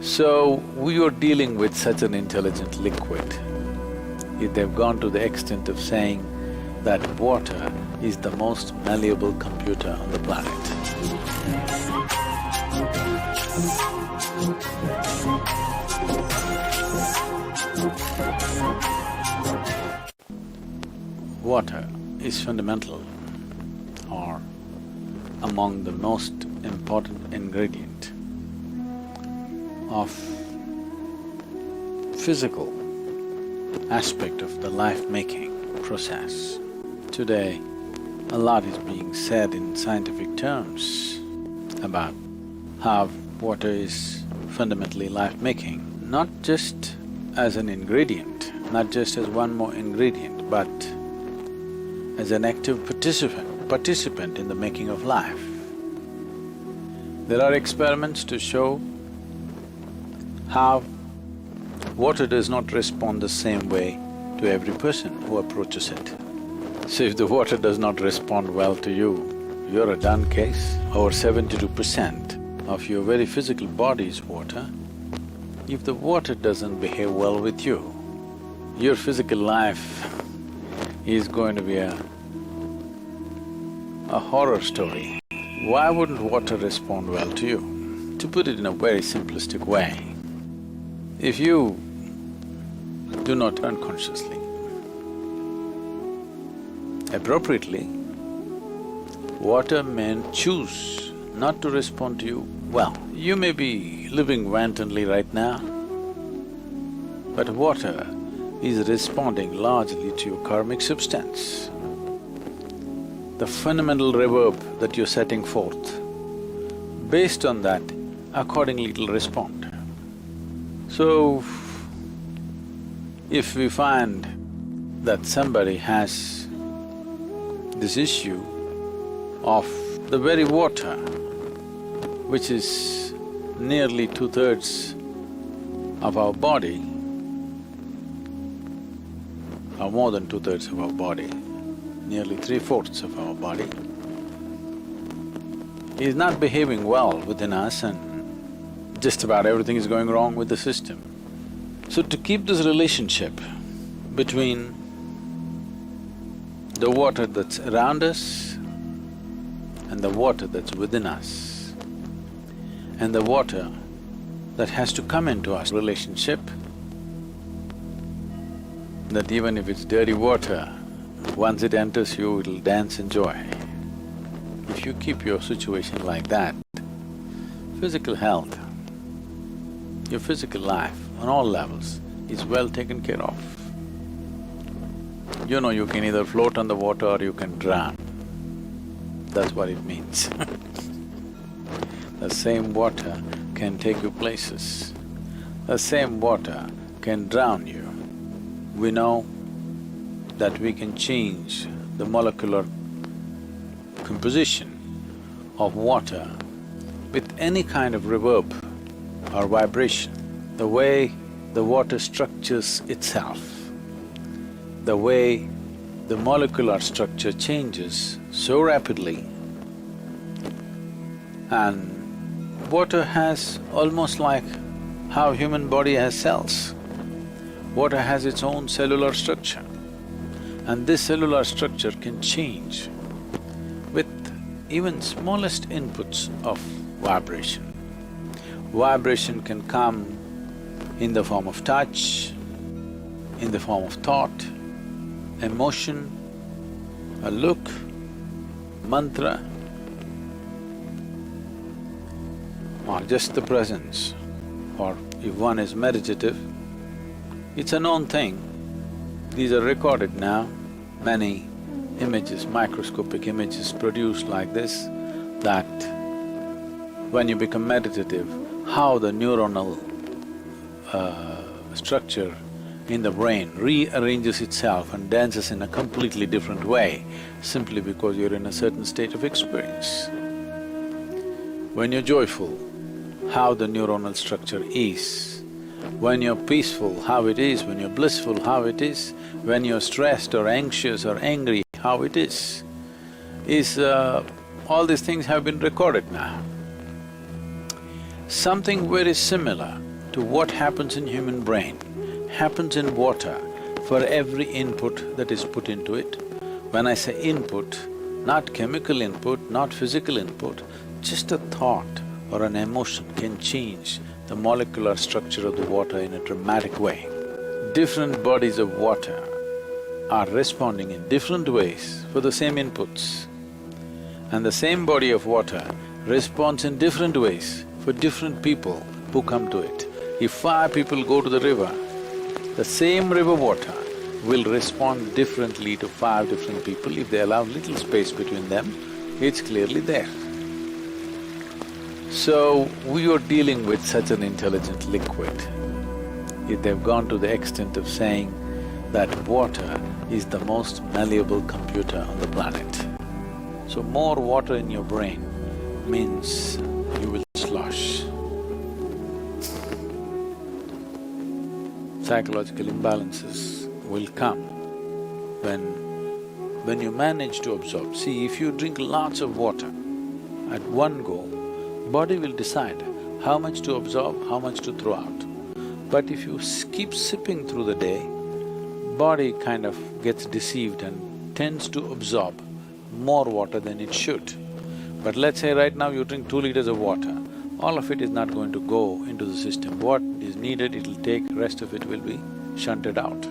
So, we are dealing with such an intelligent liquid. They've gone to the extent of saying that water is the most malleable computer on the planet. Water is fundamental or among the most important ingredient of physical aspect of the life-making process. Today, a lot is being said in scientific terms about how water is fundamentally life-making, not just as an ingredient, not just as one more ingredient, but as an active participant in the making of life. There are experiments to show how water does not respond the same way to every person who approaches it. So if the water does not respond well to you, you're a done case. Over 72% of your very physical body is water. If the water doesn't behave well with you, your physical life is going to be a horror story. Why wouldn't water respond well to you? To put it in a very simplistic way, if you do not unconsciously, appropriately, water may choose not to respond to you well. You may be living wantonly right now, but water is responding largely to your karmic substance. The fundamental reverb that you're setting forth, based on that, accordingly it'll respond. So, if we find that somebody has this issue of the very water, which is nearly 2/3 of our body, or more than 2/3 of our body, nearly 3/4 of our body, is not behaving well within us and just about everything is going wrong with the system. So to keep this relationship between the water that's around us and the water that's within us and the water that has to come into our relationship, that even if it's dirty water, once it enters you, it'll dance in joy. If you keep your situation like that, physical health, your physical life on all levels is well taken care of. You know, you can either float on the water or you can drown. That's what it means. The same water can take you places. The same water can drown you. We know that we can change the molecular composition of water with any kind of reverb or vibration. The way the water structures itself, the way the molecular structure changes so rapidly, and water has almost like how human body has cells. Water has its own cellular structure, and this cellular structure can change with even smallest inputs of vibration. Vibration can come in the form of touch, in the form of thought, emotion, a look, mantra, or just the presence. Or if one is meditative, it's a known thing. These are recorded now, many images, microscopic images produced like this, that when you become meditative, how the neuronal structure in the brain rearranges itself and dances in a completely different way, simply because you're in a certain state of experience. When you're joyful, how the neuronal structure is. When you're peaceful, how it is. When you're blissful, how it is. When you're stressed or anxious or angry, how it is. All these things have been recorded now. Something very similar to what happens in human brain happens in water for every input that is put into it. When I say input, not chemical input, not physical input, just a thought or an emotion can change the molecular structure of the water in a dramatic way. Different bodies of water are responding in different ways for the same inputs. And the same body of water responds in different ways for different people who come to it. If 5 people go to the river, the same river water will respond differently to 5 different people. If they allow little space between them, it's clearly there. So, we are dealing with such an intelligent liquid. If they've gone to the extent of saying that water is the most malleable computer on the planet. So more water in your brain means you will slosh. Psychological imbalances will come when you manage to absorb. See, if you drink lots of water at one go, body will decide how much to absorb, how much to throw out. But if you keep sipping through the day, body kind of gets deceived and tends to absorb more water than it should. But let's say right now you drink 2 liters of water, all of it is not going to go into the system. What is needed, it'll take, rest of it will be shunted out.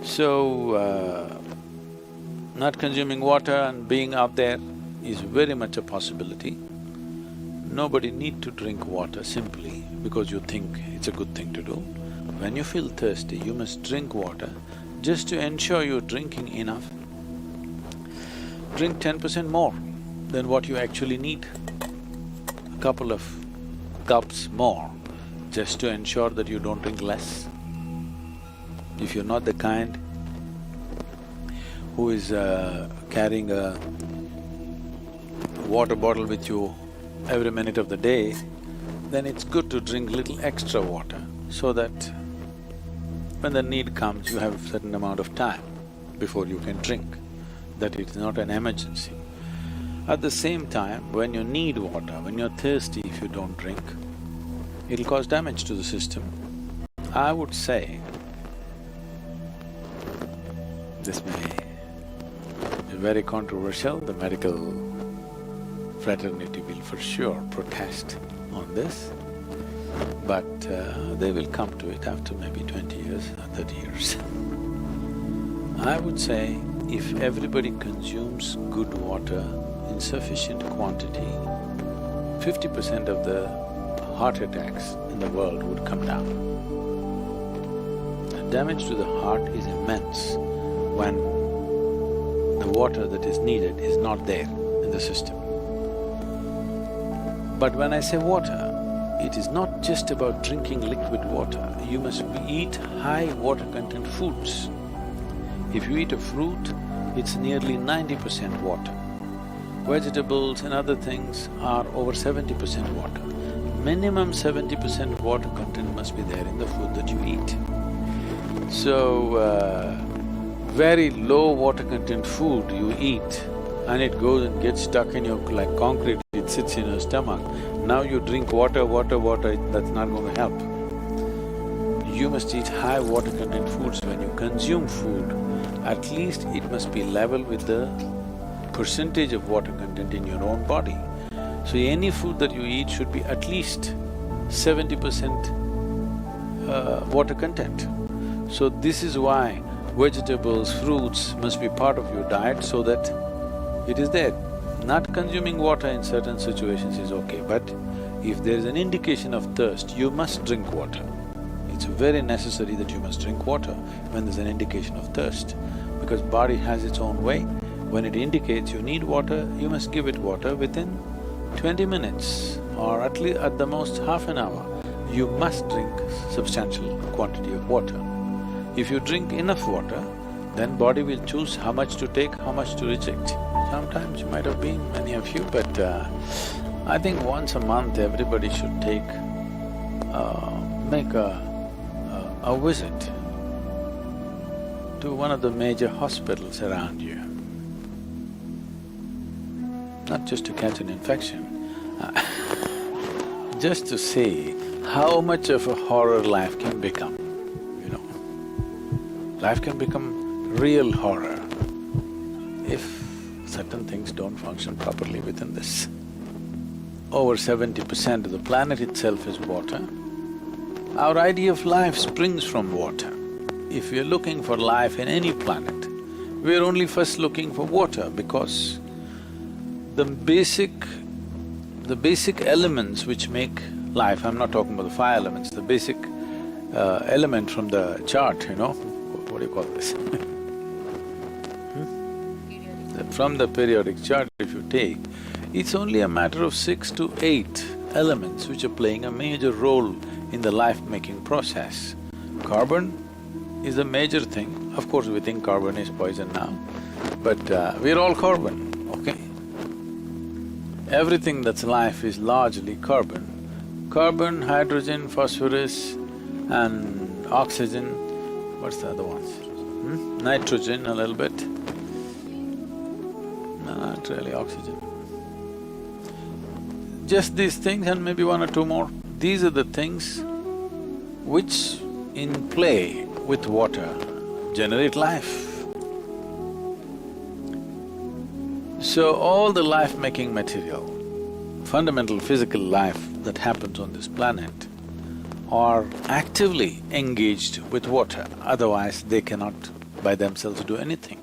So, not consuming water and being out there is very much a possibility. Nobody need to drink water simply because you think it's a good thing to do. When you feel thirsty, you must drink water just to ensure you're drinking enough. Drink 10% more than what you actually need. A couple of cups more just to ensure that you don't drink less. If you're not the kind who is carrying a water bottle with you every minute of the day, then it's good to drink little extra water so that when the need comes, you have a certain amount of time before you can drink, that it's not an emergency. At the same time, when you need water, when you're thirsty, if you don't drink, it'll cause damage to the system. I would say, this may be very controversial, the medical fraternity will for sure protest on this, but they will come to it after maybe 20 years or 30 years. I would say if everybody consumes good water in sufficient quantity, 50% of the heart attacks in the world would come down. The damage to the heart is immense when the water that is needed is not there in the system. But when I say water, it is not just about drinking liquid water, you must eat high water content foods. If you eat a fruit, it's nearly 90% water. Vegetables and other things are over 70% water. Minimum 70% water content must be there in the food that you eat. So, very low water content food you eat and it goes and gets stuck in your… like concrete, it sits in your stomach. Now you drink water, that's not going to help. You must eat high water content foods. When you consume food, at least it must be level with the percentage of water content in your own body. So any food that you eat should be at least 70% water content. So this is why vegetables, fruits must be part of your diet so that it is there. Not consuming water in certain situations is okay, but if there is an indication of thirst, you must drink water. It's very necessary that you must drink water when there's an indication of thirst, because body has its own way. When it indicates you need water, you must give it water within 20 minutes or at least at the most half an hour. You must drink substantial quantity of water. If you drink enough water, then body will choose how much to take, how much to reject. Sometimes you might have been, many of you, but I think once a month everybody should make a visit to one of the major hospitals around you. Not just to catch an infection, just to see how much of a horror life can become, you know. Life can become real horror if certain things don't function properly within this. Over 70% of the planet itself is water. Our idea of life springs from water. If we're looking for life in any planet, we're only first looking for water because the basic elements which make life, I'm not talking about the five elements, the basic element from the chart, you know, what do you call this? From the periodic chart if you take, it's only a matter of 6 to 8 elements which are playing a major role in the life-making process. Carbon is a major thing. Of course, we think carbon is poison now, but we're all carbon, okay? Everything that's life is largely carbon. Carbon, hydrogen, phosphorus and oxygen, what's the other ones? Nitrogen a little bit. No, not really oxygen. Just these things and maybe one or two more. These are the things which in play with water generate life. So all the life-making material, fundamental physical life that happens on this planet are actively engaged with water, otherwise they cannot by themselves do anything.